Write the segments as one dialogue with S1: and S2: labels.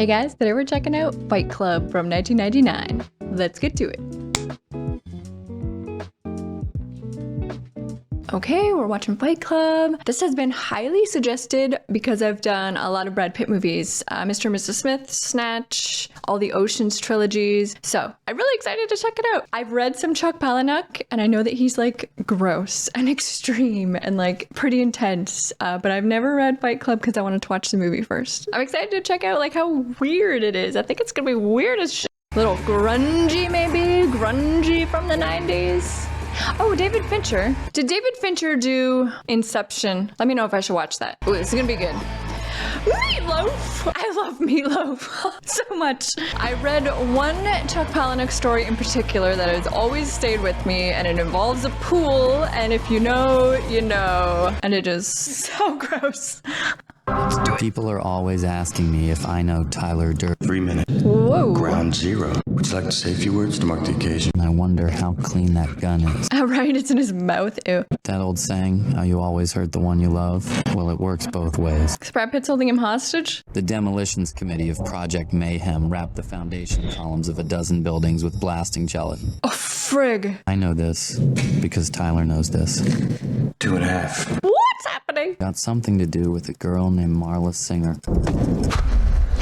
S1: Hey guys, today we're checking out Fight Club from 1999. Let's get to it. Okay, we're watching Fight Club. This has been highly suggested because I've done a lot of Brad Pitt movies. Mr. and Mrs. Smith, Snatch, all the Oceans trilogies. So I'm really excited to check it out. I've read some Chuck Palahniuk and I know that he's like gross and extreme and like pretty intense. But I've never read Fight Club because I wanted to watch the movie first. I'm excited to check out like how weird it is. I think it's gonna be weird as shit. Little grungy maybe, grungy from the 90s. Oh, David Fincher. Did David Fincher do Inception? Let me know if I should watch that. Ooh, this is gonna be good. Meatloaf! I love Meatloaf so much. I read one Chuck Palahniuk story in particular that has always stayed with me, and it involves a pool, and if you know, you know. And it is so gross.
S2: People are always asking me if I know Tyler Durden.
S3: 3 minutes.
S1: Whoa.
S3: Ground zero. Would you like to say a few words to mark the occasion?
S2: I wonder how clean that gun is.
S1: Oh, right, it's in his mouth. Ew.
S2: That old saying, how you always hurt the one you love? Well, it works both ways.
S1: Is Brad Pitt's holding him hostage?
S2: The demolitions committee of Project Mayhem wrapped the foundation columns of a dozen buildings with blasting gelatin.
S1: Oh, frig.
S2: I know this because Tyler knows this.
S3: 2.5.
S1: What's happening?
S2: Got something to do with a girl named Marla Singer.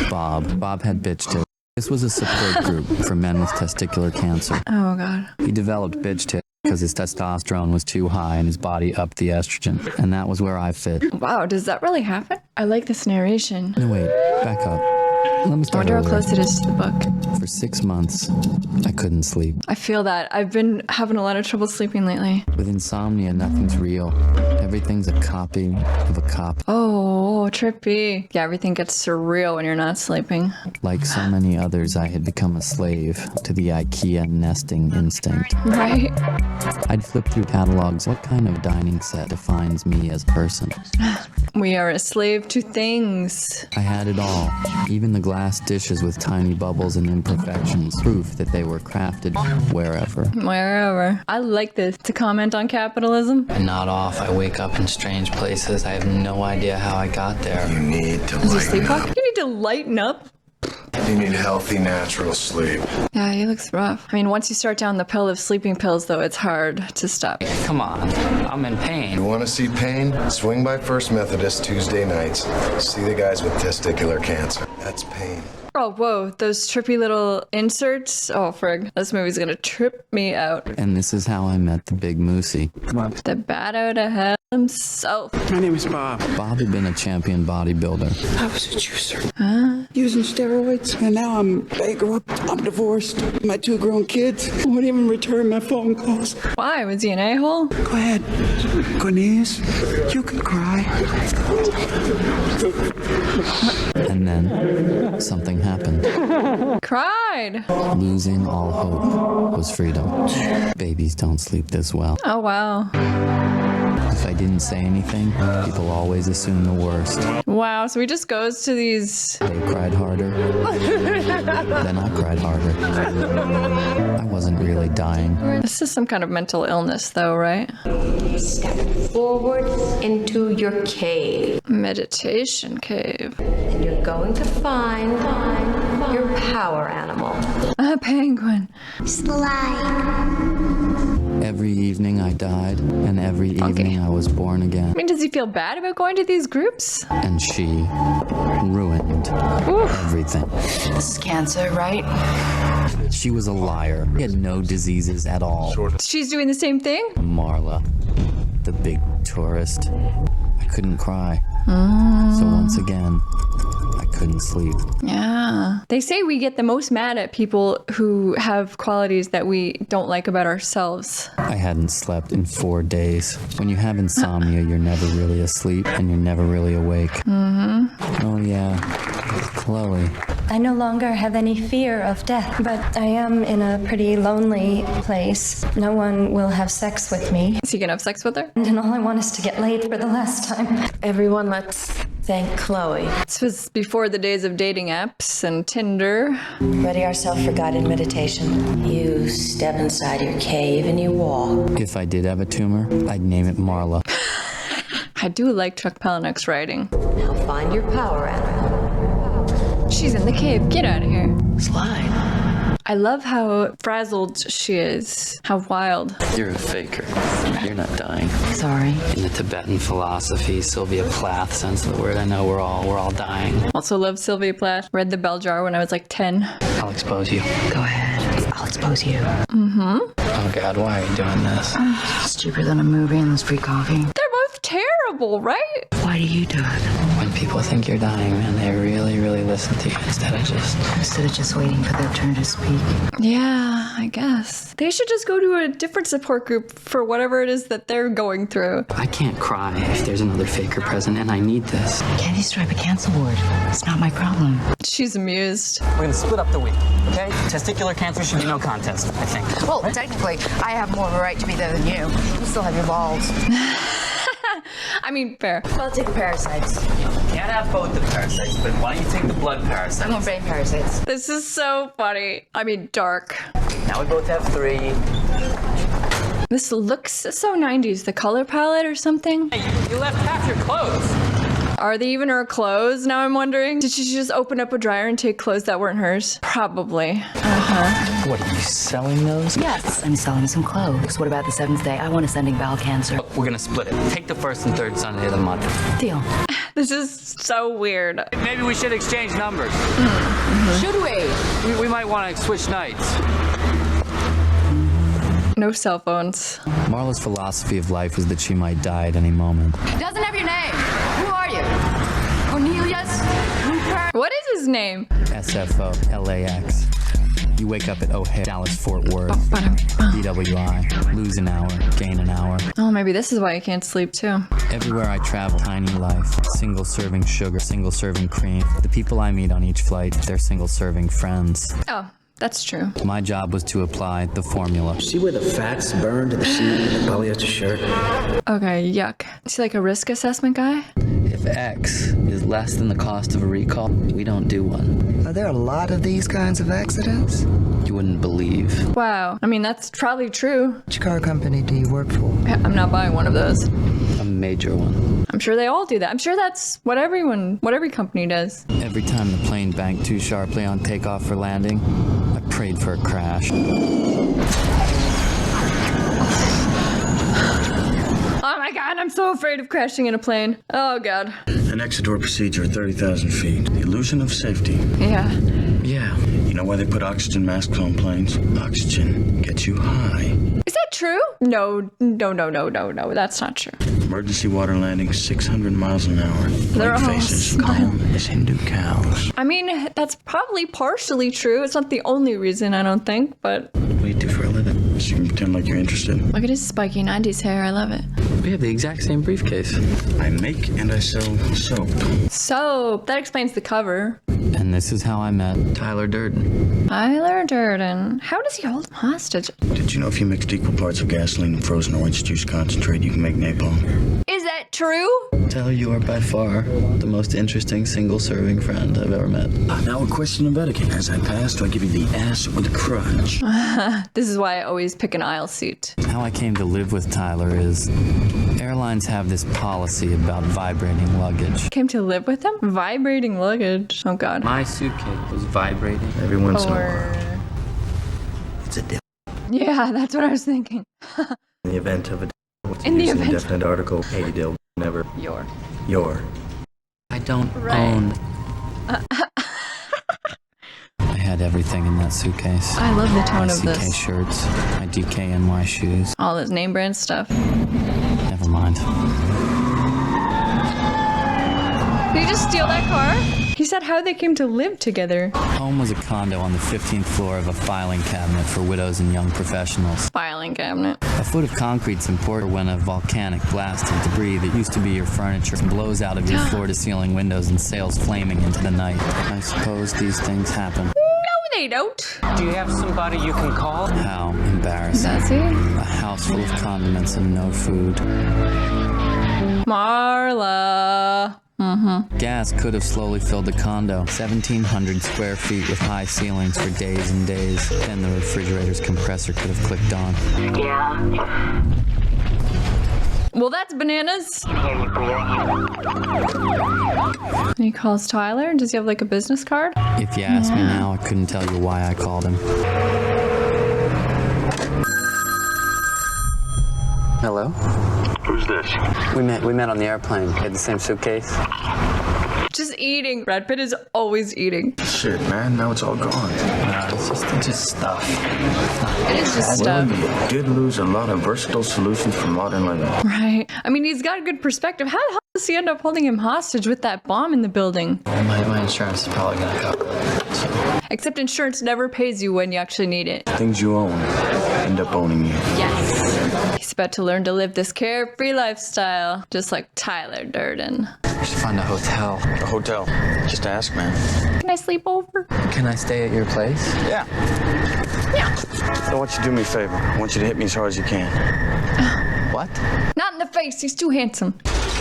S2: Bob had bitch tits. This was a support group for men with testicular cancer.
S1: Oh, God.
S2: He developed bitch tits because his testosterone was too high and his body upped the estrogen. And that was where I fit.
S1: Wow, does that really happen? I like this narration.
S2: No, wait, back up. Let me
S1: I
S2: start
S1: wonder how
S2: over.
S1: close it is to the book.
S2: For 6 months, I couldn't sleep.
S1: I feel that. I've been having a lot of trouble sleeping lately.
S2: With insomnia, nothing's real. Everything's a copy of a cop.
S1: Oh, trippy. Yeah, everything gets surreal when you're not sleeping.
S2: Like so many others, I had become a slave to the IKEA nesting instinct.
S1: Right?
S2: I'd flip through catalogs. What kind of dining set defines me as a person?
S1: We are a slave to things.
S2: I had it all. Even the glass dishes with tiny bubbles and imperfections. Proof that they were crafted wherever.
S1: Wherever. I like this. To comment on capitalism.
S2: I nod off. I wake up in strange places. I have no idea how I got there.
S3: You need to
S1: Is he
S3: lighten up.
S1: sleepwalking? You need to lighten up.
S3: You need healthy, natural sleep.
S1: Yeah, he looks rough. I mean, once you start down the pill of sleeping pills, though, it's hard to stop.
S2: Come on. I'm in pain.
S3: You want to see pain? Swing by First Methodist Tuesday nights. See the guys with testicular cancer. That's pain.
S1: Oh, whoa, those trippy little inserts. Oh, frig. This movie's gonna trip me out.
S2: And this is how I met the big moosey.
S1: The bat out of hell himself.
S4: My name is Bob.
S2: Bob had been a champion bodybuilder.
S4: I was a juicer. Using steroids. And now I'm bankrupt. I'm divorced. My 2 grown kids won't even return my phone calls.
S1: Why? Was he an a-hole?
S4: Go ahead. Cornelius, you can cry.
S2: And then something happened.
S1: Cried.
S2: Losing all hope was freedom. Babies don't sleep this well.
S1: Oh, wow.
S2: If I didn't say anything, people always assume the worst.
S1: Wow, so he just goes to these...
S2: They cried harder. Then I cried harder. I wasn't really dying.
S1: This is some kind of mental illness, though, right?
S5: Step forward into your cave,
S1: Meditation cave.
S5: and you're going to find your power animal.
S1: A penguin.
S2: Every evening I died, and every evening I was born again.
S1: I mean, does he feel bad about going to these groups?
S2: And she ruined everything.
S6: This is cancer, right?
S2: She was a liar. She had no diseases at all.
S1: She's doing the same thing?
S2: Marla, the big tourist. I couldn't cry. So once again, I couldn't sleep.
S1: Yeah. They say we get the most mad at people who have qualities that we don't like about ourselves.
S2: I hadn't slept in 4 days. When you have insomnia, you're never really asleep and you're never really awake. Oh yeah, Chloe.
S7: I no longer have any fear of death, but I am in a pretty lonely place. No one will have sex with me,
S1: Is he gonna have sex with her?
S7: and all I want is to get laid for the last time.
S5: Everyone, let's thank Chloe.
S1: This was before the days of dating apps and Tinder.
S5: Ready ourselves for guided meditation. You step inside your cave and you walk.
S2: If I did have a tumor, I'd name it Marla.
S1: I do like Chuck Palahniuk's writing.
S5: Now find your power animal.
S1: She's in the cave. Get out of here.
S6: Slide.
S1: I love how frazzled she is. How wild.
S2: You're a faker. You're not dying.
S6: Sorry.
S2: In the Tibetan philosophy, Sylvia Plath sense of the word, I know we're all dying.
S1: Also love Sylvia Plath. Read The Bell Jar when I was like 10.
S2: I'll expose you.
S6: Go ahead. I'll expose you.
S2: Oh God, why are you doing this?
S6: It's cheaper than a movie and this free coffee.
S1: They're both terrible, right?
S6: Why do you do it?
S2: When people think you're dying, man, they really, really listen to you instead of just
S6: waiting for their turn to speak.
S1: Yeah, I guess. They should just go to a different support group for whatever it is that they're going through.
S2: I can't cry if there's another faker present, and I need this.
S6: Candy stripe a cancer ward. It's not my problem.
S1: She's amused.
S8: We're gonna split up the week, okay? Testicular cancer should be no contest, I think.
S6: Well, technically, I have more of a right to be there than you. You still have your balls.
S1: I mean, fair.
S6: I'll take the parasites.
S8: Can't have both the parasites, but why don't you take the blood
S6: I
S8: parasites?
S6: want brain parasites.
S1: This is so funny. I mean, dark.
S8: Now we both have 3.
S1: This looks so 90s. The color palette or something?
S8: Hey, you left half your clothes.
S1: Are they even her clothes? Now I'm wondering. Did she just open up a dryer and take clothes that weren't hers? Probably.
S2: What, are you selling those?
S6: Yes, I'm selling some clothes. What about the 7th day? I want ascending bowel cancer.
S2: Look, we're gonna split it. Take the first and third Sunday of the month.
S6: Deal.
S1: This is so weird.
S8: Maybe we should exchange numbers.
S6: Should we?
S8: We might want to switch nights.
S1: No cell phones.
S2: Marla's philosophy of life was that she might die at any moment.
S6: Doesn't have your name. Who are you? Cornelius? Rupert?
S1: What is his name?
S2: SFO, LAX. You wake up at O'Hare, Dallas, Fort Worth, DWI, lose an hour, gain an hour.
S1: Oh, maybe this is why I can't sleep too.
S2: Everywhere I travel, tiny life, single serving sugar, single serving cream. The people I meet on each flight, they're single serving friends.
S1: Oh, that's true.
S2: My job was to apply the formula.
S9: See where the fat's burned in the seat of the polyester shirt?
S1: Okay, yuck. Is he like a risk assessment guy?
S2: If X is less than the cost of a recall, we don't do one.
S9: Are there a lot of these kinds of accidents?
S2: You wouldn't believe.
S1: Wow. I mean, that's probably true.
S9: Which car company do you work for?
S1: I'm not buying one of those.
S2: A major one.
S1: I'm sure they all do that. I'm sure that's what every company does.
S2: Every time the plane banked too sharply on takeoff or landing, I prayed for a crash.
S1: Oh my god, I'm so afraid of crashing in a plane. Oh god.
S10: An exit door procedure at 30,000 feet. The illusion of safety.
S1: Yeah.
S2: Yeah.
S10: You know why they put oxygen masks on planes? Oxygen gets you high.
S1: Is that true? No, that's not true.
S10: Emergency water landing 600 miles an hour.
S1: They're all
S10: faces calm as Hindu cows.
S1: I mean, that's probably partially true. It's not the only reason, I don't think, but
S10: What do you do for a living? So you can pretend like you're interested.
S1: look at his spiky 90s hair. I love it.
S2: We have the exact same briefcase.
S10: I make and I sell soap.
S1: So, that explains the cover.
S2: And this is how I met Tyler Durden.
S1: Tyler Durden. How does he hold him hostage?
S10: Did you know if you mixed equal parts of gasoline and frozen orange juice concentrate, you can make napalm?
S1: Is that true?
S2: Tyler, you are by far the most interesting single-serving friend I've ever met.
S10: Now a question of etiquette. As I pass, do I give you the ass or the crunch?
S1: This is why I always pick an aisle seat.
S2: How I came to live with Tyler is airlines have this policy about vibrating luggage.
S1: Came to live with him? Vibrating luggage. Oh god.
S2: My suitcase was vibrating.
S10: Every once in a
S1: Or...
S10: while. It's a deal.
S1: Yeah, that's what I was thinking.
S10: In the event of a what's
S1: In the
S10: used
S1: event.
S10: indefinite article, a dill, never your.
S2: I don't
S1: Right.
S2: own. I had everything in that suitcase.
S1: I love the tone
S2: My
S1: of
S2: CK
S1: this.
S2: shirts, my DKNY shoes.
S1: All this name brand stuff.
S2: Never mind.
S1: Did he just steal that car? He said how they came to live together.
S2: Home was a condo on the 15th floor of a filing cabinet for widows and young professionals.
S1: Filing cabinet.
S2: A foot of concrete's important when a volcanic blast of debris that used to be your furniture blows out of your floor-to-ceiling windows and sails flaming into the night. I suppose these things happen.
S1: No, they don't.
S8: Do you have somebody you can call?
S2: How embarrassing.
S1: Does he?
S2: A house full of condiments and no food.
S1: Marla.
S2: Gas could have slowly filled the condo. 1,700 square feet with high ceilings for days and days. Then the refrigerator's compressor could have clicked on.
S1: Well, that's bananas. And he calls Tyler. Does he have like a business card?
S2: If you ask me now, I couldn't tell you why I called him. Hello?
S10: Who's this?
S2: We met on the airplane. Had the same suitcase.
S1: Just eating. Brad Pitt is always eating.
S10: Shit, man. Now it's all gone.
S2: It's just stuff.
S1: It is just
S10: Well,
S1: stuff.
S10: you did lose a lot of versatile solutions for modern living.
S1: Right. I mean, he's got a good perspective. How the hell does he end up holding him hostage with that bomb in the building?
S2: My insurance is probably gonna cover it. So.
S1: Except insurance never pays you when you actually need it.
S10: Things you own end up owning you.
S1: Yes. He's about to learn to live this carefree lifestyle, just like Tyler Durden.
S2: We should find a hotel.
S10: A hotel. Just ask, man.
S1: Can I sleep over?
S2: Can I stay at your place?
S10: Yeah. I want you to do me a favor. I want you to hit me as hard as you can.
S2: What?
S1: Not in the face. He's too handsome.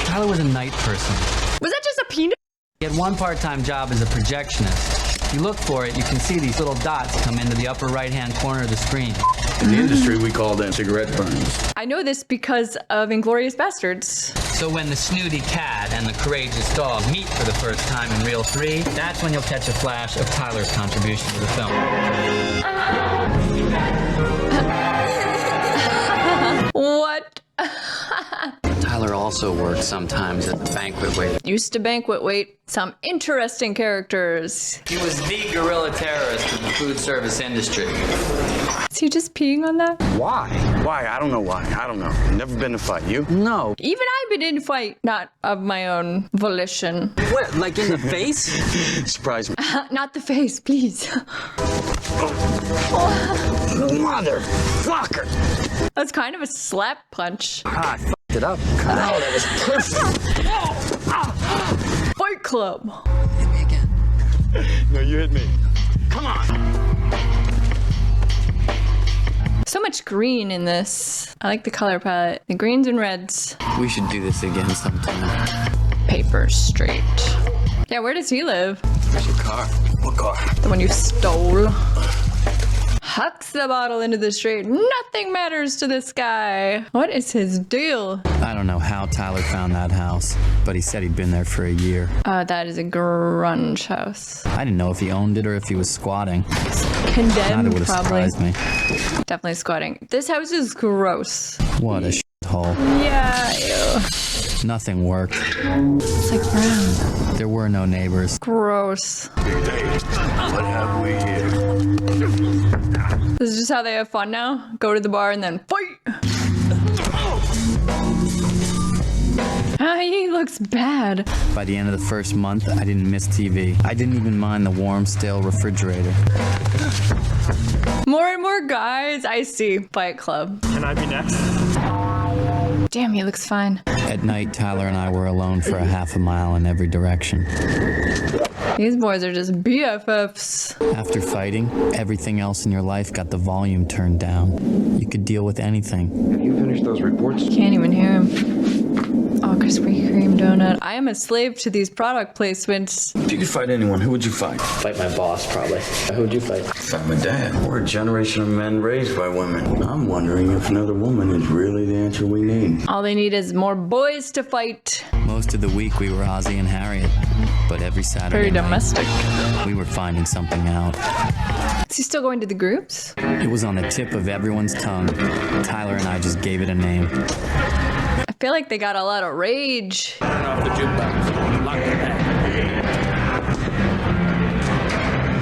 S2: Tyler was a night person.
S1: Was that just a penis?
S2: He had one part-time job as a projectionist. If you look for it, you can see these little dots come into the upper right-hand corner of the screen.
S10: In the industry, we call them cigarette burns.
S1: I know this because of Inglourious Bastards.
S2: So when the snooty cat and the courageous dog meet for the first time in reel 3, that's when you'll catch a flash of Tyler's contribution to the film.
S1: What?
S2: Tyler also worked sometimes at the banquet waiter.
S1: Used to banquet wait. Some interesting characters.
S2: He was the guerrilla terrorist of the food service industry.
S1: Is he just peeing on that?
S10: Why? Why? I don't know why. I don't know. Never been to fight. You?
S2: No.
S1: Even I've been in a fight, not of my own volition.
S2: What, like in the face?
S10: Surprise me.
S1: Not the face, please.
S10: Motherfucker!
S1: That's kind of a slap punch.
S2: Ah, I f***ed it up. Cut out.
S10: That was perfect.
S1: Fight Club.
S2: Hit me again.
S10: No, you hit me. Come on.
S1: So much green in this. I like the color palette. The greens and reds.
S2: We should do this again sometime.
S1: Paper Street. Yeah, where does he live?
S10: Where's your car? What car?
S1: The one you stole. Hucks the bottle into the street. Nothing matters to this guy. What is his deal?
S2: I don't know how Tyler found that house, but he said he'd been there for a year.
S1: That is a grunge house.
S2: I didn't know if he owned it or if he was squatting. Not it
S1: Condemned,
S2: would have
S1: probably.
S2: surprised me.
S1: Definitely squatting. This house is gross.
S2: What a shithole.
S1: Yeah, ew.
S2: Nothing worked.
S1: It's like brown.
S2: There were no neighbors.
S1: Gross.
S10: What have we here?
S1: This is just how they have fun now? Go to the bar and then fight! He looks bad.
S2: By the end of the first month, I didn't miss TV. I didn't even mind the warm, stale refrigerator.
S1: More and more guys I see. Fight Club.
S11: Can I be next?
S1: Damn, he looks fine.
S2: At night, Tyler and I were alone for a half a mile in every direction.
S1: These boys are just BFFs.
S2: After fighting, everything else in your life got the volume turned down. You could deal with anything.
S10: Have you finished those reports?
S1: Can't even hear him. Oh, Krispy Kreme donut. I am a slave to these product placements.
S10: If you could fight anyone, who would you fight?
S8: Fight my boss, probably. Who would you fight?
S10: Fight my dad. We're a generation of men raised by women. I'm wondering if another woman is really the answer we need.
S1: All they need is more boys to fight.
S2: Most of the week, we were Ozzy and Harriet. But every Saturday
S1: Very
S2: night,
S1: domestic.
S2: we were finding something out.
S1: Is he still going to the groups?
S2: It was on the tip of everyone's tongue. Tyler and I just gave it a name.
S1: I feel like they got a lot of rage.
S11: Turn off the jukebox. Lock the bag.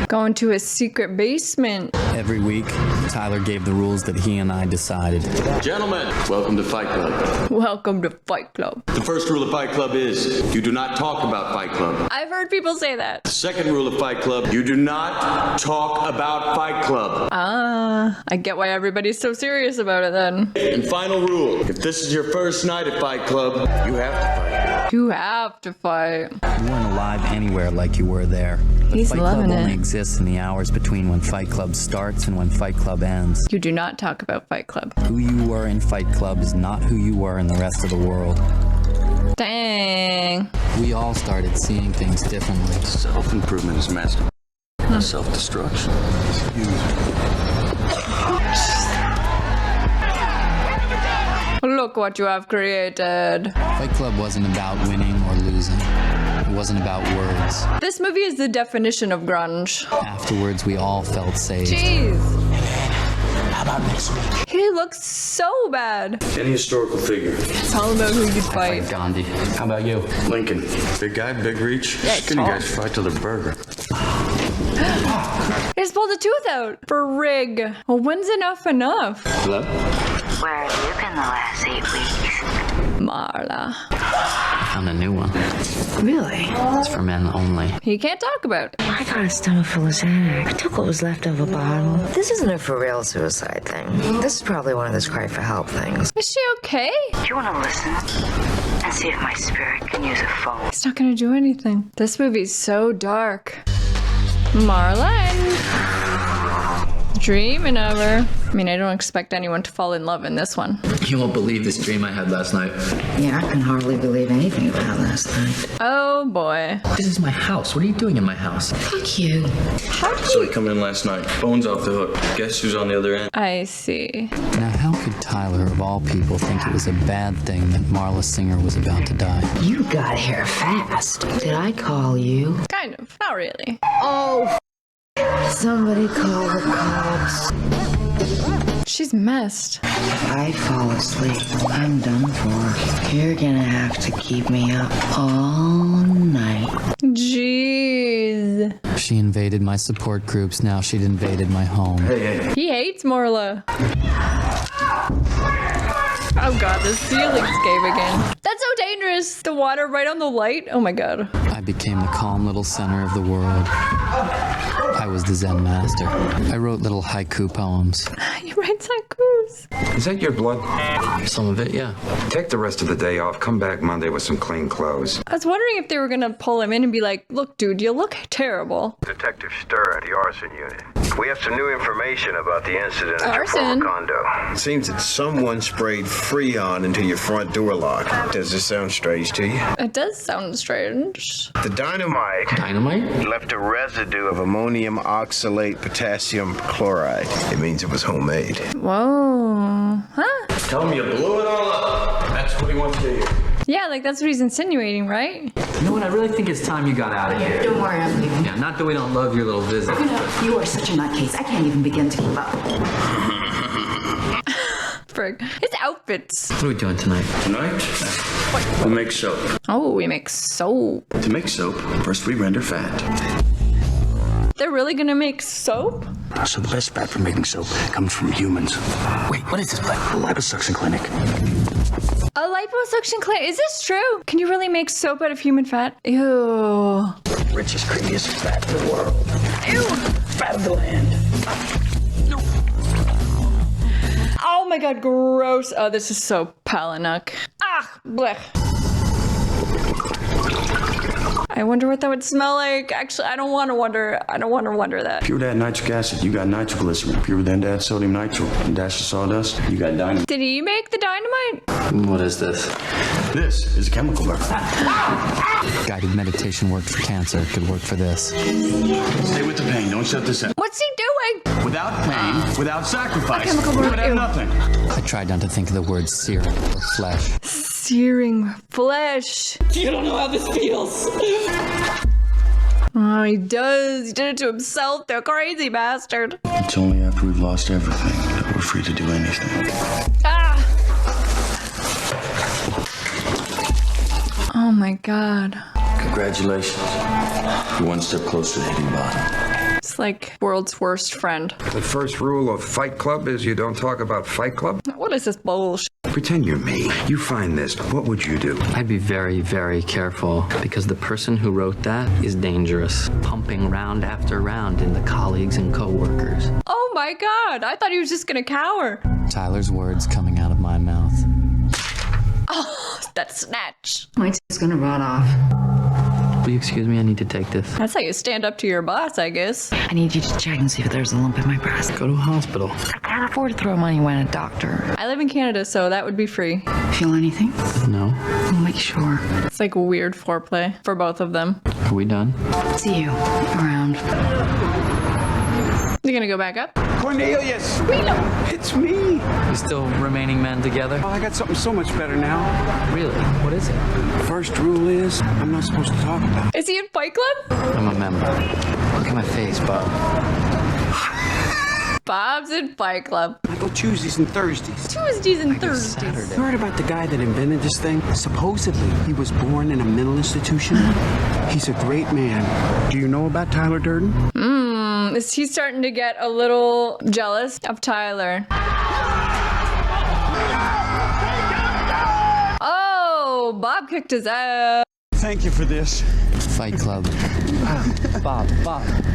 S1: Going to a secret basement.
S2: Every week, Tyler gave the rules that he and I decided.
S12: Gentlemen, welcome to Fight Club.
S1: Welcome to Fight Club.
S12: The first rule of Fight Club is you do not talk about Fight Club.
S1: I've heard people say that.
S12: The second rule of Fight Club, you do not talk about Fight Club.
S1: I get why everybody's so serious about it then.
S12: And final rule, if this is your first night at Fight Club, you have to fight.
S1: You have to fight.
S2: You weren't alive anywhere like you were there. But
S1: He's
S2: Fight Club
S1: loving
S2: only
S1: it.
S2: exists in the hours between when Fight Club starts and when Fight Club ends.
S1: You do not talk about Fight Club.
S2: Who you were in Fight Club is not who you were in the rest of the world.
S1: Dang.
S2: We all started seeing things differently.
S10: Self-improvement is master. Self-destruction.
S1: What Look what you have created.
S2: Fight Club wasn't about winning or losing. It wasn't about words.
S1: This movie is the definition of grunge.
S2: Afterwards, we all felt safe.
S1: Jeez.
S11: How about next week?
S1: He looks so bad.
S10: Any historical figure.
S1: It's all about who you fight.
S2: Gandhi. How about you?
S10: Lincoln. Big guy, big reach.
S1: Yeah,
S10: Skinny
S1: tall.
S10: guys fight to the burger.
S1: He just pulled a tooth out. For rig. Well, when's enough enough?
S2: Hello?
S5: Where have you been the last 8 weeks?
S1: Marla.
S2: I found a new one.
S5: Really?
S2: It's for men only.
S1: He can't talk about it.
S5: I got a stomach full of Xanax. I took what was left of a bottle. This isn't a for real suicide thing. This is probably one of those cry for help things.
S1: Is she okay?
S5: Do you want to listen and see if my spirit can use a phone?
S1: He's not gonna do anything. This movie's so dark. Marlene. Dreaming of her. I mean, I don't expect anyone to fall in love in this one.
S2: You won't believe this dream I had last night.
S5: Yeah, I can hardly believe anything about last night.
S1: Oh boy.
S2: This is my house. What are you doing in my house?
S5: Fuck you.
S10: So he come in last night. Phone's off the hook. Guess who's on the other end?
S1: I see.
S2: Now, how could Tyler, of all people, think it was a bad thing that Marla Singer was about to die?
S5: You got here fast. Did I call you?
S1: Kind of. Not really.
S5: Oh, somebody call the cops.
S1: She's messed.
S5: If I fall asleep, I'm done for. You're gonna have to keep me up all night.
S1: Jeez.
S2: She invaded my support groups. Now she'd invaded my home.
S10: Hey.
S1: He hates Marla. Oh god, the ceilings gave again. That's so dangerous. The water right on the light. Oh my god.
S2: I became the calm little center of the world. I was the Zen master. I wrote little haiku poems.
S1: He writes haikus.
S13: Is that your blood?
S2: Some of it, yeah.
S13: Take the rest of the day off. Come back Monday with some clean clothes.
S1: I was wondering if they were gonna pull him in and be like, look, dude, you look terrible.
S3: Detective Stir at the arson unit. We have some new information about the incident at your
S1: Arson?
S3: former condo. It seems that someone sprayed Freon into your front door lock. Does this sound strange to you?
S1: It does sound strange.
S3: The dynamite left a residue of ammonium oxalate potassium chloride. It means it was homemade.
S1: Whoa. Huh?
S10: Tell him you blew it all up. That's what he wants to hear.
S1: Yeah, like that's what he's insinuating, right?
S2: You know what? I really think it's time you got out of here.
S14: Don't worry, I'm leaving.
S2: Yeah, not that we don't love your little visit.
S14: You are such a nutcase. I can't even begin to keep up.
S1: Frig. His outfits.
S2: What are we doing tonight?
S10: Tonight, we make soap.
S1: Oh, we make soap.
S10: To make soap, first we render fat.
S1: They're really gonna make soap?
S11: So the best fat for making soap comes from humans. Wait, what is this place? A liposuction clinic.
S1: A liposuction clinic? Is this true? Can you really make soap out of human fat? Ew.
S11: Richest, creamiest fat in the world.
S1: Ew.
S11: Fat of the land.
S1: Oh my god, gross. Oh, this is so Palinuk. Ah, blech. I wonder what that would smell like. Actually, I don't want to wonder. I don't want to wonder that.
S10: Pure that nitric acid, you got nitroglycerin. Pure then add sodium nitro. And dash of sawdust, you got dynamite.
S1: Did he make the dynamite?
S2: What is this?
S10: This is a chemical weapon.
S2: Guided meditation worked for cancer. It could work for this.
S10: Stay with the pain. Don't shut this in.
S1: What's he doing?
S10: Without pain, without sacrifice,
S1: chemical
S10: you
S1: work,
S10: would have
S1: ew.
S10: nothing.
S2: I tried not to think of the word serum or flesh.
S1: Searing flesh.
S11: You don't know how this feels.
S1: Oh, he does. He did it to himself. The crazy bastard.
S10: It's only after we've lost everything that we're free to do anything.
S1: Ah. Oh my god.
S10: Congratulations. You're one step closer to hitting bottom.
S1: It's like world's worst friend.
S13: The first rule of Fight Club is you don't talk about Fight Club.
S1: What is this bullshit?
S13: Pretend you're me. You find this. What would you do?
S2: I'd be very, very careful because the person who wrote that is dangerous, pumping round after round into colleagues and coworkers.
S1: Oh my god. I thought he was just gonna cower.
S2: Tyler's words coming out of my mouth.
S1: Oh, that snatch.
S14: My teeth's gonna rot off.
S2: Will you excuse me? I need to take this.
S1: That's how you stand up to your boss, I guess.
S14: I need you to check and see if there's a lump in my breast.
S2: Go to a hospital.
S14: I can't afford to throw money when a doctor.
S1: I live in Canada, so that would be free.
S14: Feel anything?
S2: No.
S14: We'll make sure.
S1: It's like weird foreplay for both of them.
S2: Are we done?
S14: See you around.
S1: You gonna go back up?
S4: Cornelius!
S1: Relo!
S4: It's It's me.
S2: You still remaining men together?
S4: Oh, I got something so much better now.
S2: Really? What is it?
S4: First rule is, I'm not supposed to talk about it.
S1: Is he in Fight Club?
S2: I'm a member. Look at my face, Bob.
S1: Bob's in Fight Club.
S4: I go Tuesdays and Thursdays.
S1: Tuesdays and Thursdays.
S4: You heard about the guy that invented this thing? Supposedly, he was born in a mental institution. He's a great man. Do you know about Tyler Durden?
S1: Is he starting to get a little jealous of Tyler? Oh, Bob kicked his ass.
S4: Thank you for this.
S2: Fight Club. Bob.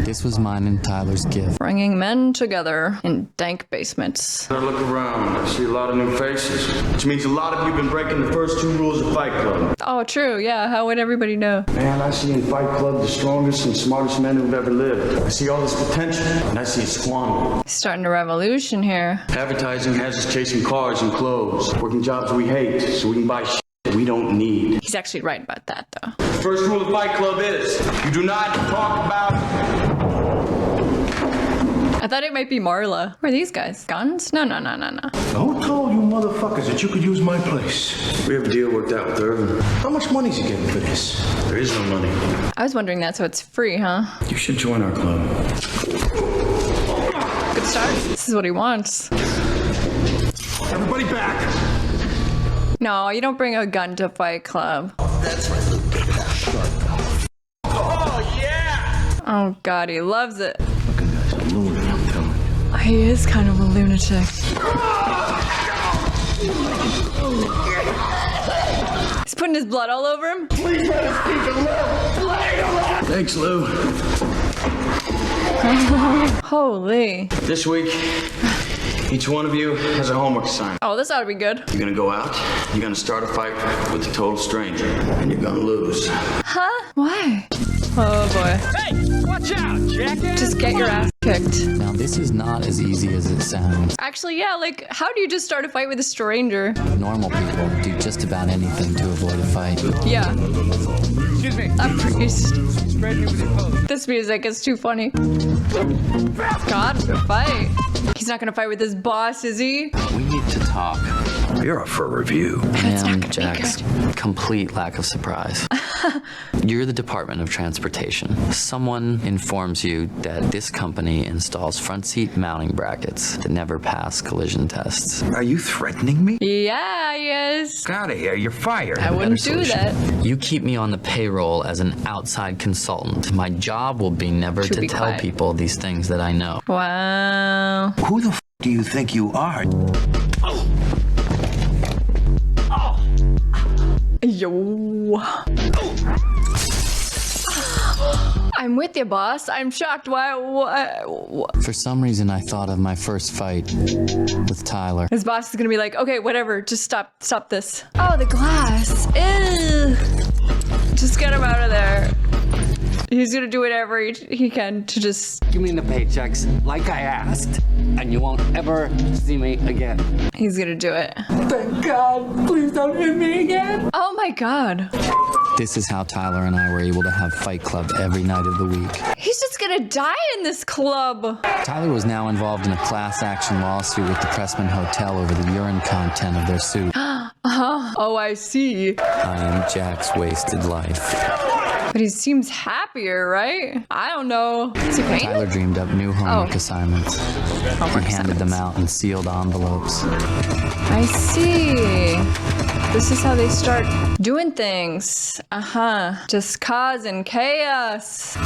S2: This was mine and Tyler's gift.
S1: Bringing men together in dank basements.
S12: I look around, I see a lot of new faces, which means a lot of you have been breaking the first 2 rules of Fight Club.
S1: Oh, true. Yeah, how would everybody know?
S12: Man, I see in Fight Club the strongest and smartest men who've ever lived. I see all this potential, and I see it squandered.
S1: Starting a revolution here.
S12: Advertising has us chasing cars and clothes, working jobs we hate, so we can buy shit that we don't need.
S1: He's actually right about that, though.
S12: The first rule of Fight Club is, you do not talk about...
S1: I thought it might be Marla. Who are these guys? Guns? No.
S15: Who told you motherfuckers that you could use my place?
S12: We have a deal worked out with Irvin.
S15: How much money's he getting for this?
S12: There is no money.
S1: I was wondering that, so it's free, huh?
S12: You should join our club.
S1: Good start. This is what he wants.
S15: Everybody back!
S1: No, you don't bring a gun to Fight Club.
S15: That's right, little baby.
S12: Oh, yeah!
S1: Oh, God, he loves it.
S15: Fucking guy's a lunatic, I'm telling you.
S1: He is kind of a lunatic. He's putting his blood all over him.
S15: Please let us keep the left.
S12: Thanks, Lou.
S1: Holy.
S12: This week, each one of you has a homework assignment.
S1: Oh, this ought to be good.
S12: You're gonna go out, you're gonna start a fight with a total stranger, and you're gonna lose.
S1: Huh? Why? Oh, boy.
S11: Hey, watch out, jackass!
S1: Just get your ass kicked.
S2: Now, this is not as easy as it sounds.
S1: Actually, yeah, like, how do you just start a fight with a stranger?
S2: Normal people do just about anything to avoid a fight.
S1: Yeah.
S11: Excuse me.
S1: A priest.
S11: Spread me with your pose.
S1: This music is too funny. God, to fight. He's not gonna fight with his boss, is he?
S2: We need to talk.
S13: You're up for a review.
S2: And Jack's complete lack of surprise. You're the Department of Transportation. Someone informs you that this company installs front seat mounting brackets that never pass collision tests.
S13: Are you threatening me?
S1: Yeah, he is.
S13: Get out of here. You're fired.
S1: I wouldn't do that.
S2: You keep me on the payroll as an outside consultant. My job will be never to tell
S1: quiet.
S2: people these things that I know.
S1: Wow.
S13: Who the f do you think you are?
S1: Yo. I'm with you, boss. I'm shocked. Why?
S2: For some reason, I thought of my first fight with Tyler.
S1: His boss is gonna be like, okay, whatever. Just stop this. Oh, the glass. Ew. Just get him out of there. He's gonna do whatever he can to just...
S11: Give me the paychecks like I asked, and you won't ever see me again.
S1: He's gonna do it.
S11: Thank God. Please don't hit me again.
S1: Oh my God.
S2: This is how Tyler and I were able to have Fight Club every night of the week.
S1: He's just gonna die in this club.
S2: Tyler was now involved in a class action lawsuit with the Pressman Hotel over the urine content of their suit.
S1: Oh, I see.
S2: I am Jack's wasted life.
S1: But he seems happier, right? I don't know. Is he painting?
S2: Tyler dreamed up new homework assignments. He handed them out in sealed envelopes.
S1: I see. This is how they start doing things. Just causing chaos.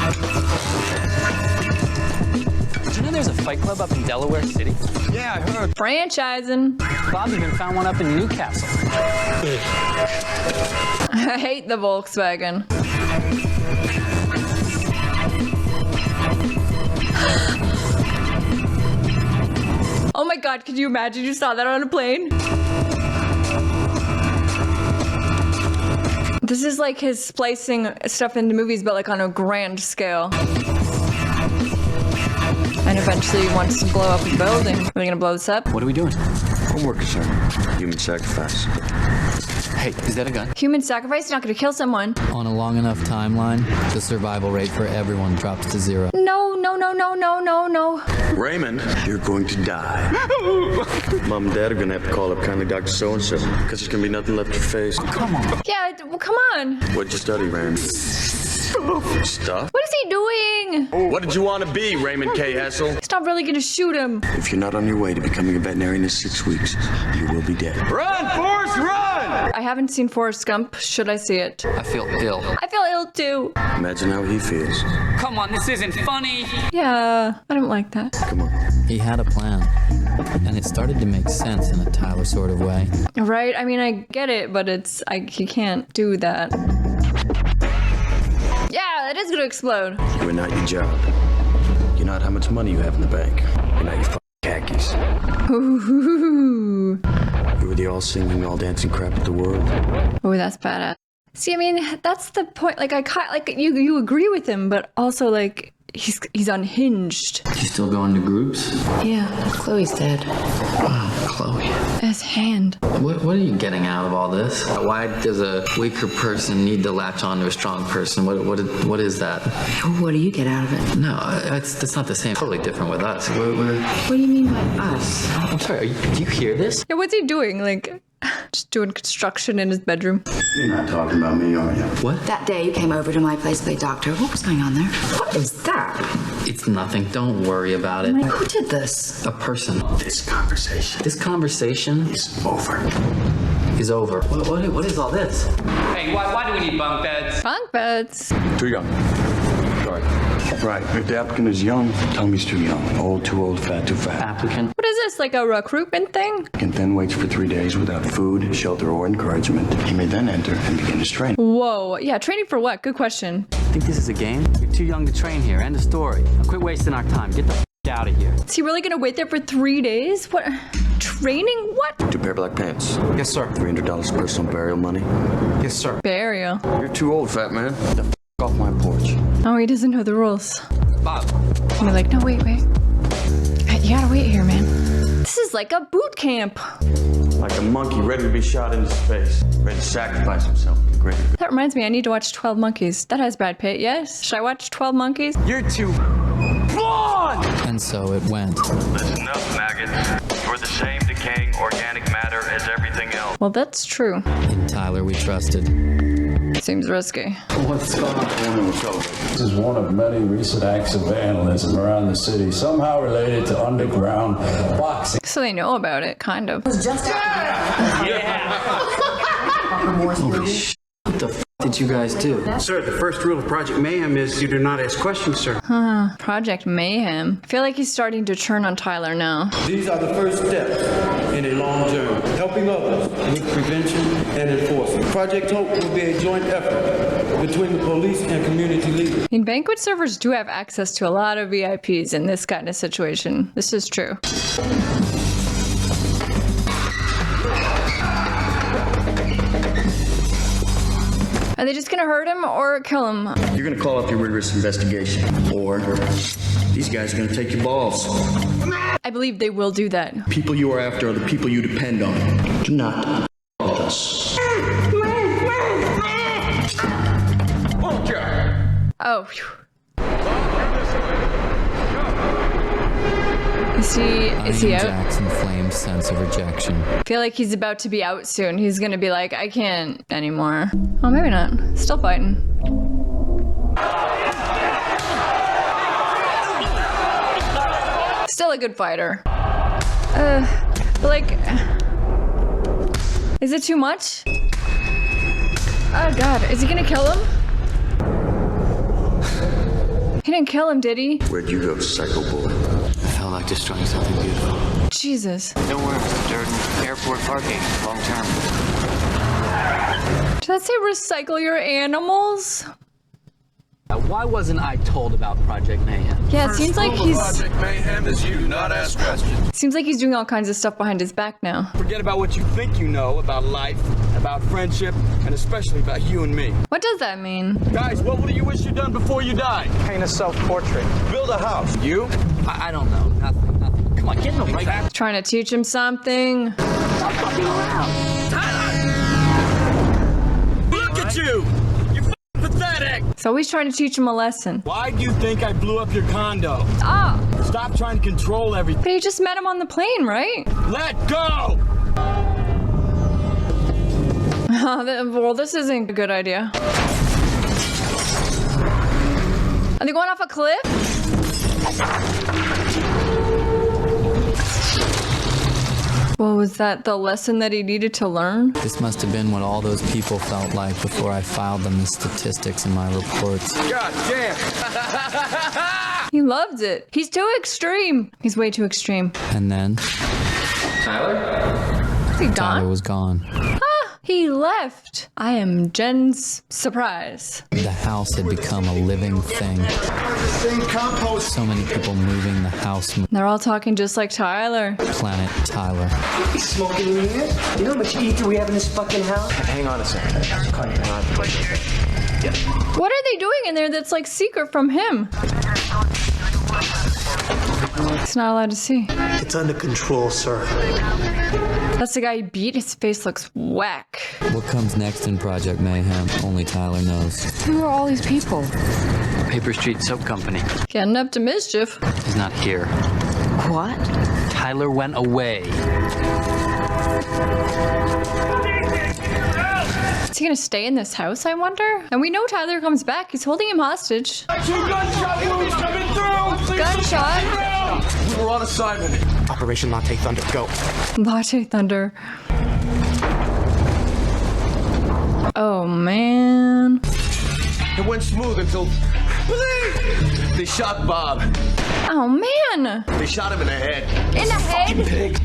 S8: Did you know there's a fight club up in Delaware City?
S11: Yeah, I heard.
S1: Franchising.
S8: Bob even found one up in Newcastle.
S1: I hate the Volkswagen. Oh my God, could you imagine you saw that on a plane? This is like his splicing stuff into movies, but like on a grand scale. And eventually he wants to blow up a building. Are we gonna blow this up?
S2: What are we doing?
S10: Homework assignment. Human sacrifice.
S2: Hey, is that a gun?
S1: Human sacrifice? You're not gonna kill someone.
S2: On a long enough timeline, the survival rate for everyone drops to 0.
S1: No.
S12: Raymond, you're going to die. Mom and Dad are going to have to call up kindly Dr. So-and-so because there's going to be nothing left to face.
S11: Come on.
S1: Yeah, well, come on.
S12: What'd you study, Raymond? Stuff?
S1: What is he doing?
S12: What did you want to be, Raymond K. Hessel?
S1: He's not really gonna shoot him.
S12: If you're not on your way to becoming a veterinarian in 6 weeks, you will be dead. Run, Forrest, run!
S1: I haven't seen Forrest Gump. Should I see it?
S2: I feel ill.
S1: I feel ill too.
S12: Imagine how he feels.
S8: Come on, this isn't funny.
S1: Yeah, I don't like that.
S12: Come on.
S2: He had a plan, and it started to make sense in a Tyler sort of way.
S1: Right? I mean, I get it, but he can't do that. Yeah, it is gonna explode.
S12: You are not your job. You're not how much money you have in the bank. You're not your fucking khakis.
S1: Ooh.
S12: You were the all-singing, all-dancing crap of the world.
S1: Oh, that's badass. See, I mean, that's the point. Like, you agree with him, but also, like, he's unhinged.
S2: You still going to groups?
S1: Yeah.
S5: Chloe's dead.
S2: Oh, Chloe.
S1: His hand.
S2: What are you getting out of all this? Why does a weaker person need to latch on to a strong person? What is that?
S14: What do you get out of it?
S2: No, that's not the same. Totally different with us.
S14: What do you mean by us?
S2: I'm sorry, do you hear this?
S1: Yeah, what's he doing? Like, just doing construction in his bedroom.
S12: You're not talking about me, are you?
S2: What?
S14: That day you came over to my place to play doctor. What was going on there? What is that?
S2: It's nothing. Don't worry about it.
S14: Who did this?
S2: A person.
S12: This conversation
S2: This conversation
S12: is over.
S2: is over. What is all this?
S8: Hey, why do we need bunk beds?
S1: Bunk beds.
S12: Too young. Sorry. Right. If the applicant is young, tell him he's too young. Old, too old, fat, too fat.
S2: Applicant?
S1: What is this, like a recruitment thing?
S12: Applicant then waits for 3 days without food, shelter, or encouragement. He may then enter and begin his training.
S1: Whoa. Yeah, training for what? Good question.
S8: Think this is a game? You're too young to train here. End of story. Now quit wasting our time. Get the out of here.
S1: Is he really gonna wait there for 3 days? What? Training? What?
S12: 2 pair of black pants.
S8: Yes, sir.
S12: $300 personal burial money.
S8: Yes, sir.
S1: Burial.
S12: You're too old, fat man. Get the f off my porch.
S1: Oh, he doesn't know the rules.
S8: Bob.
S1: And they're like, no, wait. Hey, you gotta wait here, man. This is like a boot camp.
S12: Like a monkey ready to be shot into space. Ready to sacrifice himself. Great.
S1: That reminds me, I need to watch 12 Monkeys. That has Brad Pitt, yes? Should I watch 12 Monkeys?
S8: You're too blonde!
S2: And so it went.
S16: Listen up, maggots. You're the same decaying organic matter as everything else.
S1: Well, that's true.
S2: In Tyler we trusted.
S1: Seems risky.
S12: What's going on?
S17: This is one of many recent acts of vandalism around the city, somehow related to underground boxing.
S1: So they know about it, kind of.
S2: Holy shit. What the f did you guys do?
S18: Sir, the first rule of Project Mayhem is you do not ask questions, sir.
S1: Huh. Project Mayhem. I feel like he's starting to turn on Tyler now.
S19: These are the first steps in a long journey, helping others with prevention and enforcement. Project Hope will be a joint effort between the police and community leaders.
S1: I mean, banquet servers do have access to a lot of VIPs in this kind of situation. This is true. Are they just gonna hurt him or kill him?
S12: You're gonna call up your rigorous investigation, or these guys are gonna take your balls.
S1: I believe they will do that.
S12: People you are after are the people you depend on. Do not with us.
S1: Oh. Phew. Is he out?
S2: Jackson Flame's sense of rejection.
S1: I feel like he's about to be out soon. He's gonna be like, I can't anymore. Oh, maybe not. Still fighting. Still a good fighter. But like, is it too much? Oh God, is he gonna kill him? He didn't kill him, did he?
S12: Where'd you go, psycho bully?
S2: I felt like destroying something beautiful.
S1: Jesus.
S8: Don't worry, Mr. Durden. Airport parking, long term.
S1: Did that say recycle your animals?
S8: Why wasn't I told about Project Mayhem?
S1: Yeah, it seems like he's...
S16: Project Mayhem is you, not ask questions.
S1: Seems like he's doing all kinds of stuff behind his back now.
S8: Forget about what you think you know about life, about friendship, and especially about you and me.
S1: What does that mean?
S8: Guys, what would you wish you'd done before you died? Paint a self-portrait. Build a house. You? I don't know. Nothing. Come on, get in the right...
S1: Trying to teach him something.
S8: Stop fucking around. Tyler! Look at you! You're pathetic!
S1: So he's trying to teach him a lesson.
S8: Why do you think I blew up your condo?
S1: Ah!
S8: Stop trying to control everything.
S1: But he just met him on the plane, right?
S8: Let go!
S1: Well, this isn't a good idea. Are they going off a cliff? Well, was that the lesson that he needed to learn?
S2: This must have been what all those people felt like before I filed them as statistics in my reports.
S8: God damn!
S1: He loved it. He's too extreme. He's way too extreme.
S2: And then
S1: Tyler? Is he gone?
S2: Tyler was gone.
S1: He left. I am Jen's surprise.
S2: The house had become a living thing. So many people moving the house.
S1: They're all talking just like Tyler.
S2: Planet Tyler.
S11: You smoking in here? You know how much ether we have in this fucking house?
S12: Hang on a second.
S1: What are they doing in there that's like secret from him? It's not allowed to see.
S11: It's under control, sir.
S1: That's the guy he beat. His face looks whack.
S2: What comes next in Project Mayhem? Only Tyler knows.
S1: Who are all these people?
S2: Paper Street Soap Company.
S1: Getting up to mischief.
S2: He's not here.
S1: What?
S2: Tyler went away.
S1: Is he gonna stay in this house, I wonder? And we know Tyler comes back. He's holding him hostage.
S8: Gunshot wounds coming through!
S1: Gunshot?
S8: We were on assignment.
S11: Operation Latte Thunder, go.
S1: Latte Thunder. Oh, man.
S8: It went smooth until they shot Bob.
S1: Oh, man.
S8: They shot him in the head.
S1: In the head?
S8: Pig.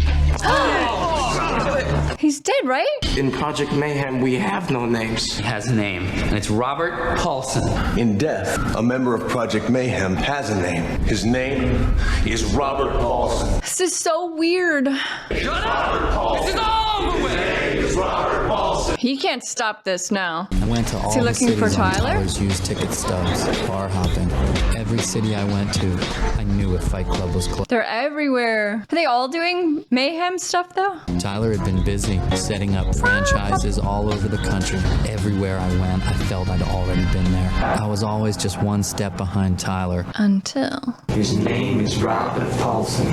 S1: He's dead, right?
S11: In Project Mayhem, we have no names.
S2: He has a name, and it's Robert Paulson.
S15: In death, a member of Project Mayhem has a name. His name is Robert Paulson.
S1: This is so weird.
S8: Shut up! This is over with!
S15: It's Robert Paulson.
S1: He can't stop this now.
S2: I went to all
S1: he
S2: the
S1: looking
S2: cities
S1: for
S2: on
S1: Tyler?
S2: Tyler's used ticket stubs, bar hopping. Every city I went to, I knew a Fight Club was closed.
S1: They're everywhere. Are they all doing mayhem stuff, though?
S2: Tyler had been busy setting up franchises all over the country. Everywhere I went, I felt I'd already been there. I was always just one step behind Tyler.
S1: Until...
S11: His name is Robert Paulson.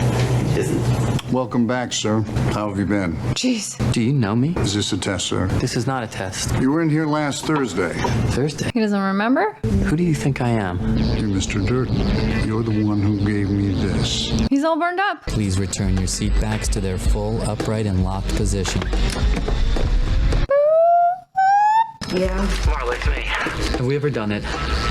S17: Welcome back, sir. How have you been?
S1: Jeez.
S2: Do you know me?
S17: Is this a test, sir?
S2: This is not a test.
S17: You were in here last Thursday.
S2: Thursday?
S1: He doesn't remember?
S2: Who do you think I am?
S17: You're Mr. Durden. You're the one who gave me this.
S1: He's all burned up.
S2: Please return your seat backs to their full, upright, and locked position.
S5: Yeah.
S2: Marla, it's me. Have we ever done it?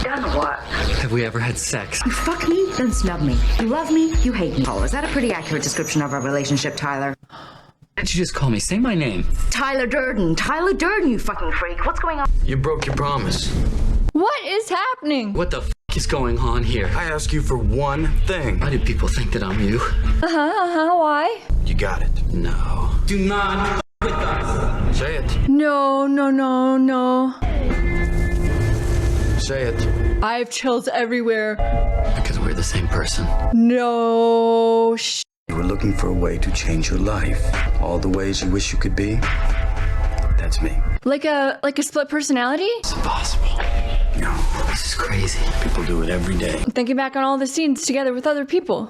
S5: Done what?
S2: Have we ever had sex?
S5: You fuck me, then snub me. You love me, you hate me. Oh, is that a pretty accurate description of our relationship, Tyler?
S2: Why didn't you just call me? Say my name.
S5: Tyler Durden. Tyler Durden, you fucking freak. What's going on?
S8: You broke your promise.
S1: What is happening?
S2: What the f is going on here?
S8: I ask you for one thing.
S2: Why do people think that I'm you?
S1: Why?
S8: You got it.
S2: No.
S8: Do not with us. Say it.
S1: No.
S8: Say it.
S1: I have chills everywhere.
S2: Because we're the same person.
S1: No.
S9: You were looking for a way to change your life. All the ways you wish you could be. That's me.
S1: Like a split personality?
S2: It's impossible. No, this is crazy.
S9: People do it every day.
S1: I'm thinking back on all the scenes together with other people.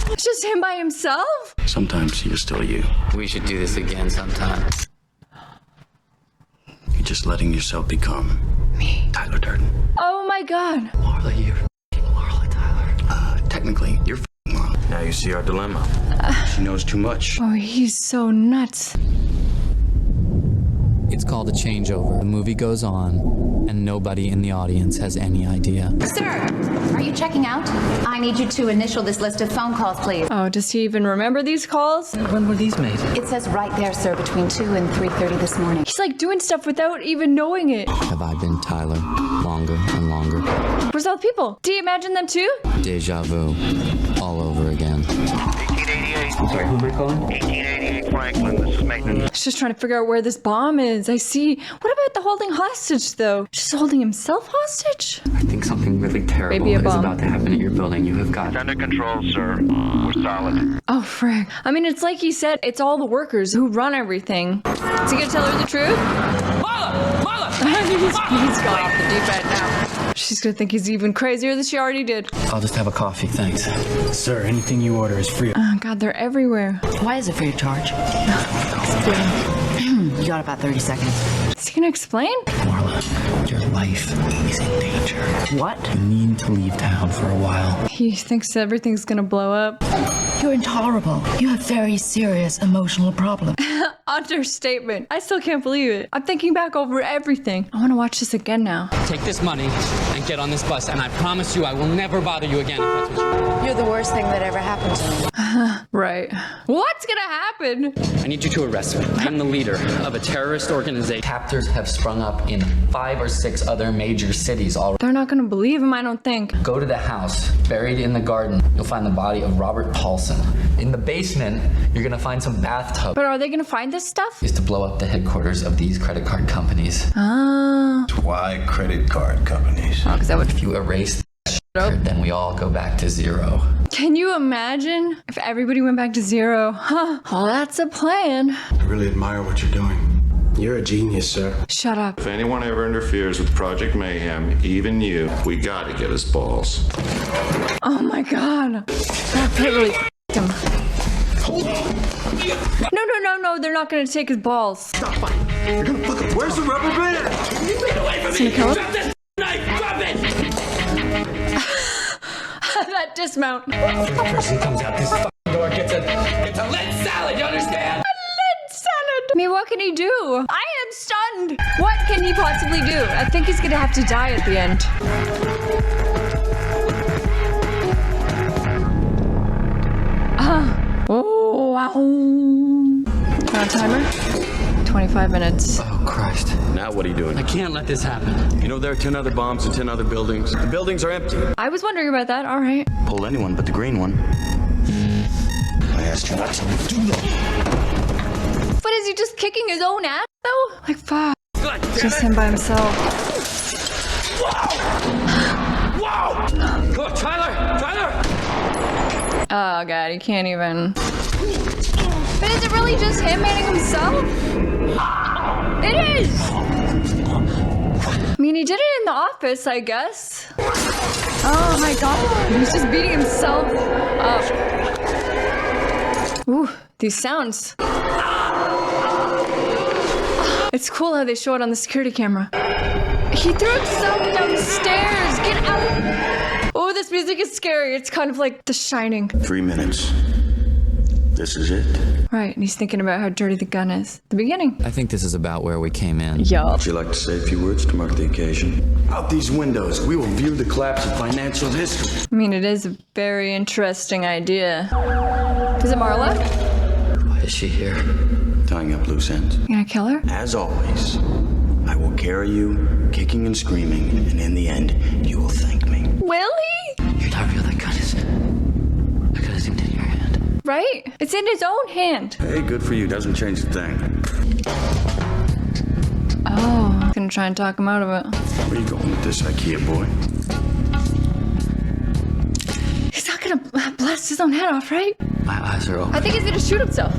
S1: It's just him by himself?
S9: Sometimes you're still you.
S2: We should do this again sometime.
S9: You're just letting yourself become
S1: me.
S9: Tyler Durden.
S1: Oh my god.
S2: Marla, you're Marla, Tyler.
S9: Technically, you're Marla.
S8: Now you see our dilemma.
S9: She knows too much.
S1: Oh, he's so nuts.
S2: It's called a changeover. The movie goes on, and nobody in the audience has any idea.
S20: Sir, are you checking out? I need you to initial this list of phone calls, please.
S1: Oh, does he even remember these calls?
S2: When were these made?
S20: It says right there, sir, between 2 and 3:30 this morning.
S1: He's like doing stuff without even knowing it.
S2: Have I been Tyler longer and longer?
S1: Where's all the people? Do you imagine them too?
S2: Deja vu. All over again.
S16: 1888.
S11: Sorry, who am I calling?
S16: 1888 Franklin, this is maintenance.
S1: He's just trying to figure out where this bomb is. I see. What about the holding hostage, though? Just holding himself hostage?
S2: I think something really terrible
S1: Maybe a
S2: is
S1: bomb.
S2: about to happen at your building. You have got...
S16: It's under control, sir. We're solid.
S1: Oh, frick. I mean, it's like he said, it's all the workers who run everything. Is he gonna tell her the truth?
S8: Marla!
S1: he's gone off the deep end now. She's gonna think he's even crazier than she already did.
S11: I'll just have a coffee, thanks. Sir, anything you order is free.
S1: Oh God, they're everywhere.
S5: Why is it free of charge? You got about 30 seconds.
S1: Is he gonna explain?
S11: Marla, your life is in danger.
S5: What?
S11: You need to leave town for a while.
S1: He thinks everything's gonna blow up.
S14: You're intolerable. You have very serious emotional problems.
S1: Understatement. I still can't believe it. I'm thinking back over everything. I want to watch this again now.
S8: Take this money and get on this bus, and I promise you I will never bother you again if that's what you...
S5: You're the worst thing that ever happened to me.
S1: Right. What's gonna happen?
S8: I need you to arrest me. I am the leader of a terrorist organization.
S2: Captors have sprung up in 5 or 6 other major cities already.
S1: They're not gonna believe him, I don't think.
S2: Go to the house. Buried in the garden, you'll find the body of Robert Paulson. In the basement, you're gonna find some bathtub.
S1: But are they gonna find this stuff?
S2: Is to blow up the headquarters of these credit card companies.
S1: Oh.
S3: Why credit card companies?
S1: Oh, because that would...
S2: If you erase that record, then we all go back to 0.
S1: Can you imagine if everybody went back to 0? Huh. Well, that's a plan.
S12: I really admire what you're doing. You're a genius, sir.
S1: Shut up.
S21: If anyone ever interferes with Project Mayhem, even you, we gotta get his balls.
S1: Oh my God. That pit really f***ed him. No, they're not gonna take his balls.
S12: Stop fighting. You're gonna fuck up. Where's the rubber band? You get away from me!
S8: Drop this knife! Drop it!
S1: That dismount.
S8: If a person comes out this fucking door, gets a lead salad, you understand?
S1: Lead salad. I mean, what can he do? I am stunned. What can he possibly do? I think he's gonna have to die at the end. Oh, wow. Got a timer? 25 minutes.
S2: Oh, Christ.
S12: Now what are you doing?
S8: I can't let this happen.
S12: You know there are 10 other bombs in 10 other buildings. The buildings are empty.
S1: I was wondering about that. All right.
S10: Pull anyone but the green one. I asked you not to do that.
S1: But is he just kicking his own ass, though? Like, fuck. Just him by himself.
S8: Whoa! Come on, Tyler!
S1: Oh, God, he can't even. But is it really just him hitting himself? It is! I mean, he did it in the office, I guess. Oh my God, he's just beating himself up. Ooh, these sounds. It's cool how they show it on the security camera. He threw himself down the stairs. Get out. Oh, this music is scary. It's kind of like The Shining.
S10: 3 minutes. This is it.
S1: Right, and he's thinking about how dirty the gun is. The beginning.
S2: I think this is about where we came in.
S1: Yup.
S10: Would you like to say a few words to mark the occasion?
S12: Out these windows, we will view the collapse of financial history.
S1: I mean, it is a very interesting idea. Is it Marla?
S2: Why is she here?
S10: Tying up loose ends.
S1: You gonna kill her?
S10: As always, I will carry you, kicking and screaming, and in the end, you will thank me.
S1: Will he?
S2: You're not real. That gun is... That gun isn't in your hand.
S1: Right? It's in his own hand.
S10: Hey, good for you. Doesn't change the thing.
S1: Oh, gonna try and talk him out of it.
S10: Where are you going with this, IKEA boy?
S1: He's not gonna blast his own head off, right?
S2: My eyes are open.
S1: I think he's gonna shoot himself.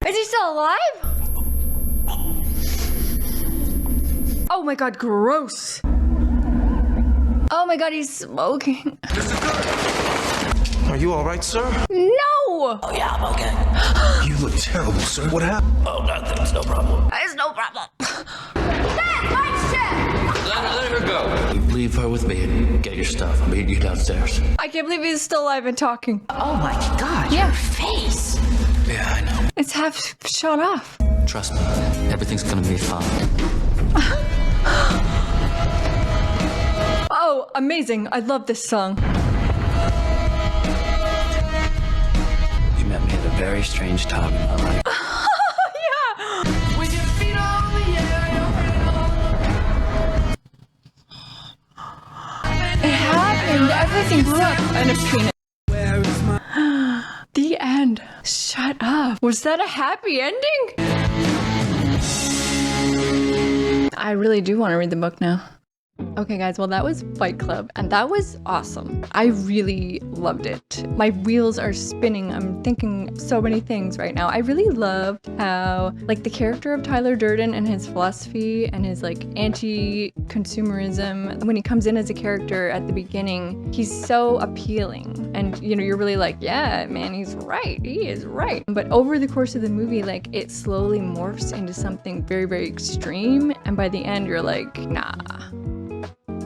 S1: Is he still alive? Oh my God, gross. Oh my God, he's smoking.
S15: Are you all right, sir?
S1: No!
S15: Oh, yeah, I'm okay. You look terrible, sir. What happened?
S11: Oh, nothing. It's no problem.
S1: It's no problem.
S8: Let her go.
S11: Leave her with me and get your stuff. I'll meet you downstairs.
S1: I can't believe he's still alive and talking.
S14: Oh my God,
S1: Yeah.
S14: your face.
S11: Yeah, I know.
S1: It's half shot off.
S2: Trust me, everything's gonna be fine.
S1: Oh, amazing. I love this song.
S11: You met me at a very strange time in my life.
S1: Yeah.
S6: With your feet on the air.
S1: It happened. Everything blew up. And a penis. The end. Shut up. Was that a happy ending? I really do want to read the book now. Okay guys, well that was Fight Club and that was awesome. I really loved it. My wheels are spinning. I'm thinking so many things right now. I really loved how like the character of Tyler Durden and his philosophy and his like anti-consumerism, when he comes in as a character at the beginning, he's so appealing. And you know, you're really like, yeah, man, he's right. He is right. But over the course of the movie, like it slowly morphs into something very, very extreme. And by the end, you're like, nah.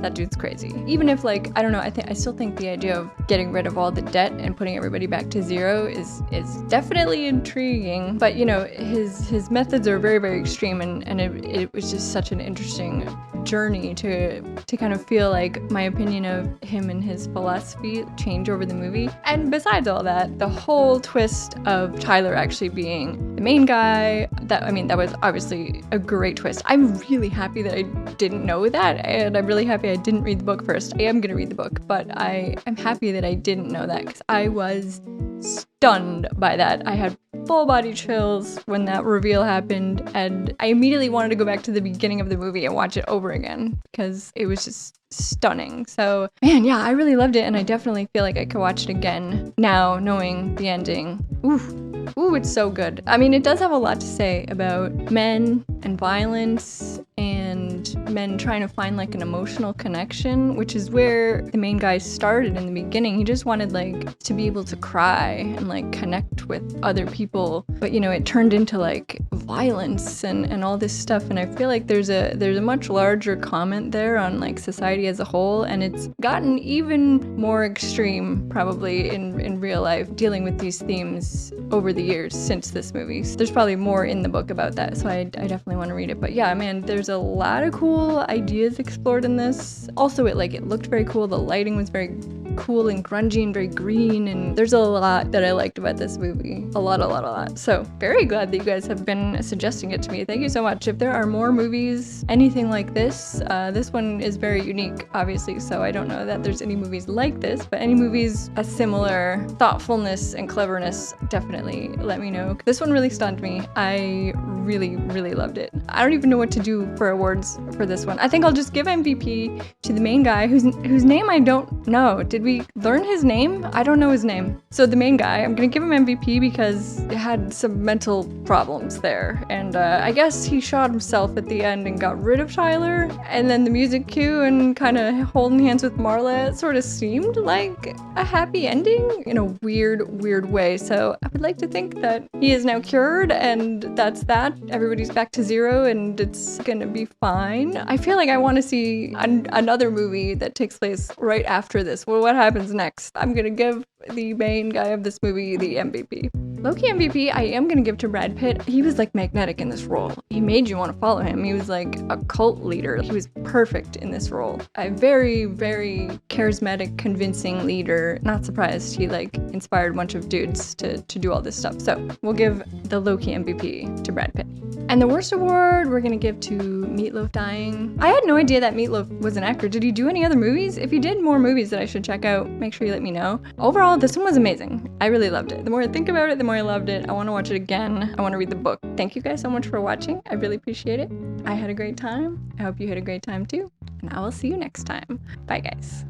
S1: That dude's crazy. Even if like, I don't know, I still think the idea of getting rid of all the debt and putting everybody back to zero is definitely intriguing. But you know, his methods are very, very extreme and it was just such an interesting journey to kind of feel like my opinion of him and his philosophy change over the movie. And besides all that, the whole twist of Tyler actually being the main guy, that was obviously a great twist. I'm really happy that I didn't know that, and I'm really happy I didn't read the book first. I am gonna read the book, but I am happy that I didn't know that because I was stunned by that. I had full body chills when that reveal happened, and I immediately wanted to go back to the beginning of the movie and watch it over again because it was just stunning. So man, yeah, I really loved it, and I definitely feel like I could watch it again now knowing the ending. Ooh, it's so good. I mean, it does have a lot to say about men and violence and men trying to find like an emotional connection, which is where the main guy started in the beginning. He just wanted like to be able to cry and like connect with other people, but you know, it turned into like violence and all this stuff. And I feel like there's a much larger comment there on like society as a whole, and it's gotten even more extreme probably in real life, dealing with these themes over the years since this movie. So there's probably more in the book about that, so I definitely want to read it. But yeah, man, there's a lot of cool ideas explored in this. Also, it looked very cool. The lighting was very cool and grungy and very green, and there's a lot that I liked about this movie. A lot. So very glad that you guys have been suggesting it to me. Thank you so much. If there are more movies, anything like this, this one is very unique, obviously, so I don't know that there's any movies like this, but any movies a similar thoughtfulness and cleverness, definitely let me know. This one really stunned me. I really, really loved it. I don't even know what to do for awards for this one. I think I'll just give MVP to the main guy whose name I don't know. Did we learn his name? I don't know his name. So the main guy, I'm gonna give him MVP because he had some mental problems there. And I guess he shot himself at the end and got rid of Tyler. And then the music cue and kind of holding hands with Marla, it sort of seemed like a happy ending in a weird way. So I would like to think that he is now cured and that's that. Everybody's back to zero and it's gonna be fine. I feel like I want to see another movie that takes place right after this. Well, what happens next? I'm gonna give the main guy of this movie the MVP. Low-key MVP, I am gonna give to Brad Pitt. He was like magnetic in this role. He made you want to follow him. He was like a cult leader. He was perfect in this role. A very, very charismatic, convincing leader. Not surprised he like inspired a bunch of dudes to do all this stuff. So we'll give the low-key MVP to Brad Pitt. And the worst award we're gonna give to Meatloaf dying. I had no idea that Meatloaf was an actor. Did he do any other movies? If he did more movies that I should check out, make sure you let me know. Overall, this one was amazing. I really loved it. The more I think about it, the more I loved it. I want to watch it again. I want to read the book. Thank you guys so much for watching. I really appreciate it. I had a great time. I hope you had a great time too. And I will see you next time. Bye guys.